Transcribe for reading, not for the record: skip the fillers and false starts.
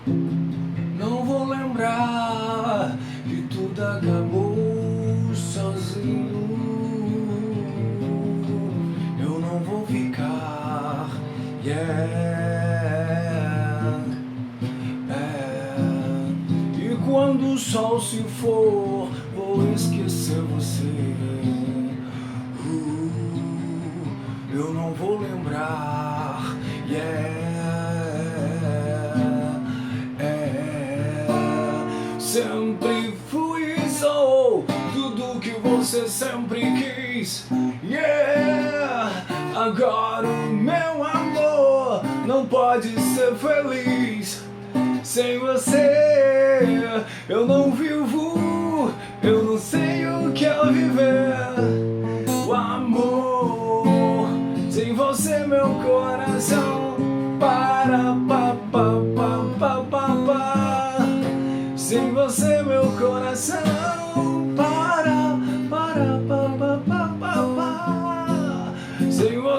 Não vou lembrar que tudo acabou sozinho. Eu não vou ficar, E quando o sol se for, vou esquecer você. Eu não vou lembrar, Sempre fui e sou tudo que você sempre quis, Agora o meu amor não pode ser feliz sem você. Eu não vivo, eu não sei o que é viver. O amor, sem você meu coração para, sem você meu coração